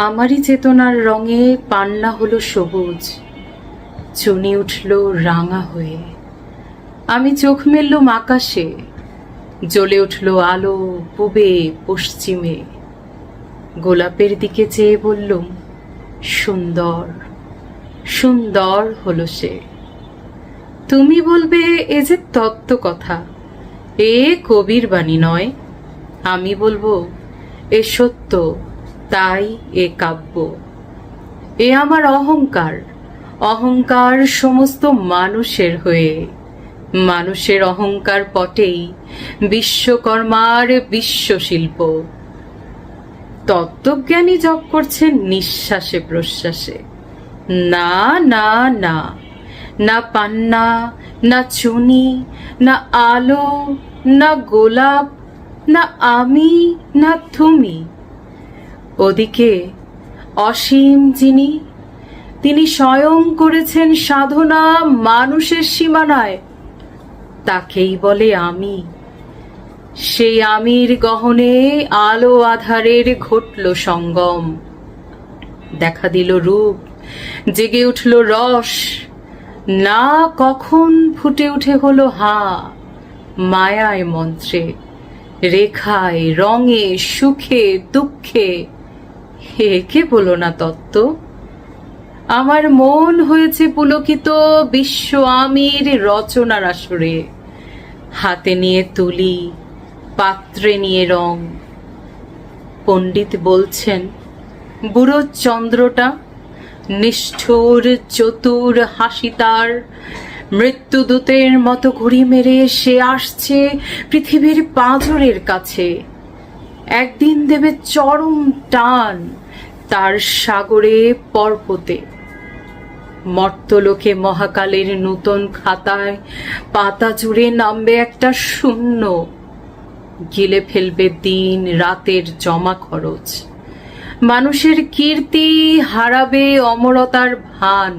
আমারই চেতনার রঙে পান্না হলো সবুজ, চুনি উঠল রাঙা হয়ে। আমি চোখ মেললুম আকাশে, জ্বলে উঠল আলো পূবে পশ্চিমে। গোলাপের দিকে চেয়ে বললুম, সুন্দর সুন্দর হলো সে। তুমি বলবে এ যে তত্ত্ব কথা, এ কবির বাণী নয়। আমি বলবো এ সত্য, তাই এ কাব্য। এ আমার অহংকার, অহংকার সমস্ত মানুষের হয়ে। মানুষের অহংকার পটেই বিশ্বকর্মার বিশ্বশিল্প। তত্ত্বজ্ঞানী জপ করছেন নিঃশ্বাসে প্রশ্বাসে। না না না, না পান্না, না চুনি, না আলো, না গোলাপ, না আমি, না তুমি। ওদিকে অসীম যিনি, তিনি স্বয়ং করেছেন সাধনা মানুষের সীমানায়, তাকেই বলে আমি। সেই আমির গহনে আলো আধারের ঘটল সঙ্গম। দেখা দিল রূপ, জেগে উঠল রস। না কখন ফুটে উঠে হলো হাঁ, মায়ায় মন্ত্রে, রেখায় রঙে সুখে দুঃখে। একে বলো না তত্ত্ব। আমার মন হয়েছে পুলকিত বিশ্ব আমির রচনার আসরে। হাতে নিয়ে তুলি, পাত্রে নিয়ে রং। পণ্ডিত বলছেন বুড়ো চন্দ্রটা নিষ্ঠুর চতুর হাসি তার, মৃত্যুদূতের মতো ঘুড়ি মেরে সে আসছে পৃথিবীর পাঁজরের কাছে। একদিন দেবে চরম টান তার সাগরে পর্বতে। মর্তলোকে মহাকালের নূতন খাতায় পাতা জুড়ে নামবে একটা শূন্য, গিলে ফেলবে দিন রাতের জমা খরচ। মানুষের কীর্তি হারাবে অমরতার ভান,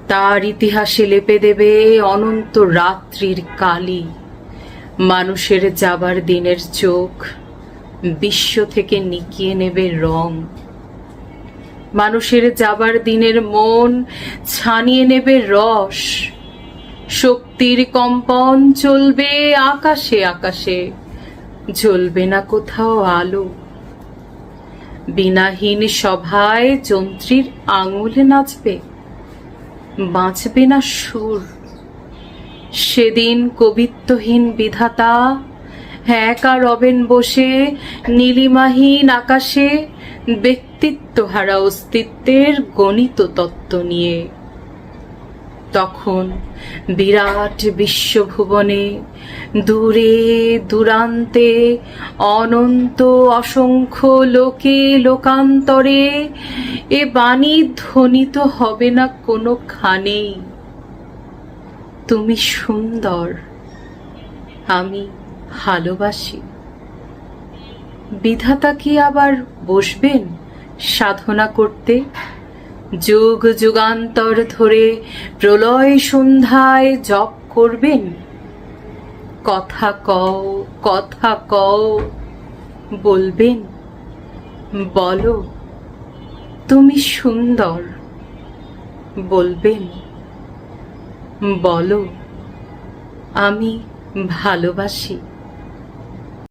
তার ইতিহাসে লেপে দেবে অনন্ত রাত্রির কালি। মানুষের যাবার দিনের চোখ বিশ্ব থেকে নিকিয়ে নেবে রং। মানুষের যাবার দিনের মন ছানিয়ে নেবে রস। শক্তির কম্পন চলবে আকাশে আকাশে, জ্বলবে না কোথাও আলো। বিনাহীন সভায় যন্ত্রীর আঙুলে নাচবে, বাঁচবে না সুর। সেদিন কবিত্বহীন বিধাতা একা রবেন বসে নীলিমাহীন আকাশে, ব্যক্তিত্ব হারা অস্তিত্বের গণিত তত্ত্ব নিয়ে। তখন বিরাট বিশ্বভুবনে দূরে দূরান্তে অনন্ত অসংখ্য লোকে লোকান্তরে এ বাণী ধ্বনিত হবে না কোনোখানেই, তুমি সুন্দর, আমি ভালোবাসি। বিধাতা কি আবার বসবেন সাধনা করতে? যুগ যুগান্তর ধরে প্রলয় সন্ধ্যায় জপ করবেন? কথা কও, কথা কও, বলবেন, বলো তুমি সুন্দর, বলবেন, বলো আমি ভালোবাসি।